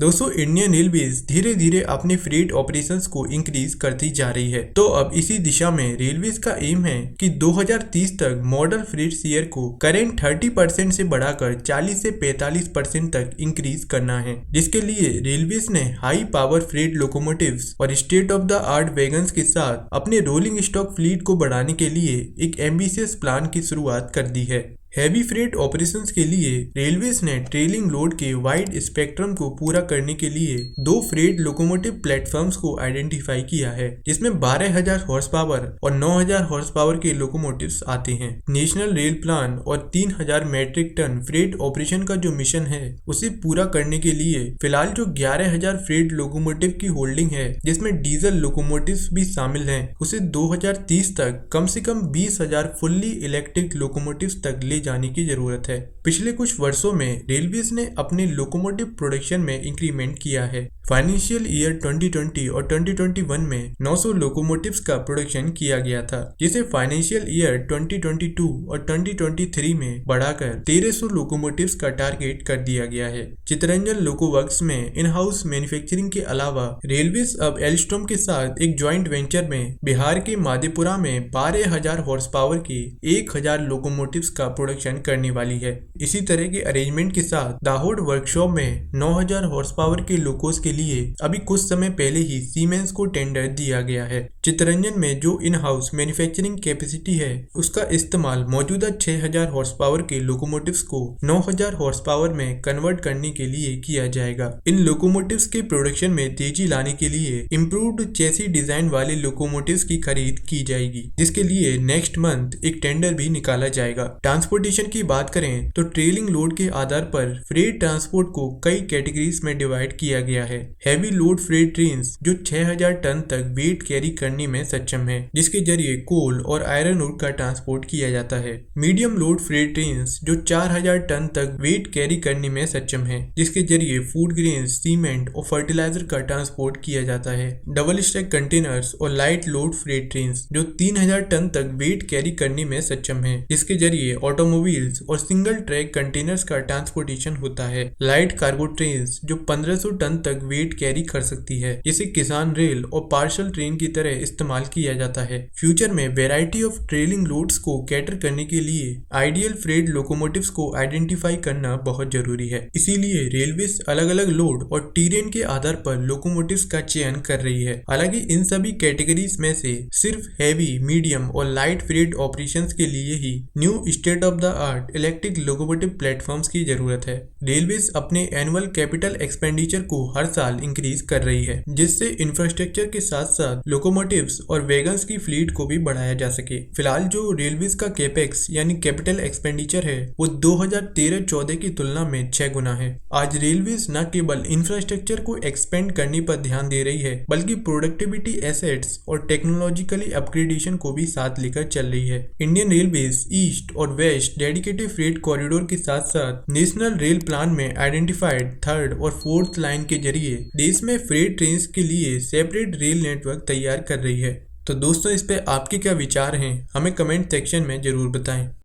दोस्तों Indian railways धीरे धीरे अपने फ्रेट ऑपरेशंस को इंक्रीज करती जा रही है। तो अब इसी दिशा में रेलवेज का एम है कि 2030 तक मॉडल फ्रेट शेयर को करेंट 30% से बढ़ाकर 40 से 45% तक इंक्रीज करना है, जिसके लिए रेलवेज ने हाई पावर फ्रेट लोकोमोटिव्स और state of the art wagons के साथ अपने रोलिंग स्टॉक फ्लीट को बढ़ाने के लिए एक एम्बिशियस प्लान की शुरुआत कर दी है। हैवी फ्रेट ऑपरेशंस के लिए रेलवेज ने ट्रेलिंग लोड के वाइड स्पेक्ट्रम को पूरा करने के लिए 2 फ्रेट लोकोमोटिव प्लेटफॉर्म्स को आइडेंटिफाई किया है, जिसमें 12,000 हॉर्स पावर और 9,000 हॉर्स पावर के लोकोमोटिव्स आते हैं। नेशनल रेल प्लान और 3,000 मेट्रिक टन फ्रेट ऑपरेशन का जो मिशन है उसे पूरा करने के लिए फिलहाल जो 11,000 फ्रेट लोकोमोटिव की होल्डिंग है, जिसमें डीजल लोकोमोटिव्स भी शामिल हैं, उसे 2030 तक कम से कम 20,000 फुल्ली इलेक्ट्रिक लोकोमोटिव्स तक ले जाने की जरूरत है। पिछले कुछ वर्षों में रेलवेज ने अपने लोकोमोटिव प्रोडक्शन में इंक्रीमेंट किया है। फाइनेंशियल ईयर 2020 और 2021 में 900 लोकोमोटिव्स का प्रोडक्शन किया गया था, जिसे फाइनेंशियल ईयर 2022 और 2023 में बढ़ाकर 1300 लोकोमोटिव्स का टारगेट कर दिया गया है। चित्तरंजन लोकोवर्क्स में इन हाउस मैन्युफैक्चरिंग के अलावा रेलवेज अब एल्स्टॉम के साथ एक ज्वाइंट वेंचर में बिहार के माधेपुरा में 12,000 हॉर्स पावर के 1,000 लोकोमोटिव्स का प्रोडक्शन करने वाली है। इसी तरह के अरेंजमेंट के साथ दाहोद वर्कशॉप में 9,000 हॉर्स पावर के लोकोस के लिए अभी कुछ समय पहले ही सीमेंस को टेंडर दिया गया है। चित्तरंजन में जो इन हाउस मैन्युफैक्चरिंग कैपेसिटी है उसका इस्तेमाल मौजूदा 6,000 हॉर्स पावर के लोकोमोटिव्स को 9,000 हॉर्स पावर में कन्वर्ट करने के लिए किया जाएगा। इन लोकोमोटिव्स के प्रोडक्शन में तेजी लाने के लिए इम्प्रूव्ड चेसी डिजाइन वाले लोकोमोटिव्स की खरीद की जाएगी, जिसके लिए नेक्स्ट मंथ एक टेंडर भी निकाला जाएगा। ट्रांसपोर्टेशन की बात करें तो ट्रेलिंग लोड के आधार पर फ्रेट ट्रांसपोर्ट को कई कैटेगरीज में डिवाइड किया गया है। हैवी लोड फ्रेट ट्रेन्स जो 6,000 टन तक वेट कैरी करने में सक्षम है, जिसके जरिए कोल और आयरन ओर का ट्रांसपोर्ट किया जाता है। मीडियम लोड फ्रेट ट्रेन्स जो 4,000 टन तक वेट कैरी करने में सक्षम है, जिसके जरिए फूड ग्रेन्स, सीमेंट और फर्टिलाइजर का ट्रांसपोर्ट किया जाता है। डबल स्टैक कंटेनर्स और लाइट लोड फ्रेट ट्रेन्स जो 3,000 टन तक वेट कैरी करने में सक्षम है, जिसके जरिए ऑटोमोबाइल्स और सिंगल ट्रैक कंटेनर्स का ट्रांसपोर्टेशन होता है। लाइट कार्गो ट्रेन्स जो 1,500 टन तक वेट कैरी कर सकती है, इसे किसान रेल और पार्सल ट्रेन की तरह इस्तेमाल किया जाता है। फ्यूचर में वेराइटी ऑफ ट्रेलिंग लोड्स को कैटर करने के लिए आइडियल फ्रेट लोकोमोटिव्स को आइडेंटिफाई करना बहुत जरूरी है। इसीलिए रेलवेज अलग अलग लोड और टेरेन के आधार पर लोकोमोटिव्स का चयन कर रही है। हालांकि इन सभी कैटेगरीज में से सिर्फ हैवी, मीडियम और लाइट फ्रेट ऑपरेशंस के लिए ही new state of the art electric locomotive platforms की जरूरत है। रेलवेज अपने एनुअल कैपिटल एक्सपेंडिचर को हर साल इंक्रीज कर रही है, जिससे इंफ्रास्ट्रक्चर के साथ साथ लोकोमोटिव्स और वैगन्स की फ्लीट को भी बढ़ाया जा सके। फिलहाल जो रेलवेज का कैपेक्स यानी कैपिटल एक्सपेंडिचर है वो 2013-14 की तुलना में 6 गुना है। आज रेलवेज न केवल इंफ्रास्ट्रक्चर को एक्सपेंड करने पर ध्यान दे रही है, बल्कि प्रोडक्टिविटी एसेट्स और टेक्नोलॉजिकली अपग्रेडेशन को भी साथ लेकर चल रही है। इंडियन रेलवेज ईस्ट और वेस्ट डेडिकेटेड फ्रेट कॉरिडोर के साथ साथ नेशनल रेल प्लान में आइडेंटिफाइड 3rd और 4th लाइन के जरिए देश में फ्रेट ट्रेन्स के लिए सेपरेट रेल नेटवर्क तैयार कर रही है। तो दोस्तों, इस पे आपके क्या विचार हैं, हमें कमेंट सेक्शन में जरूर बताएं।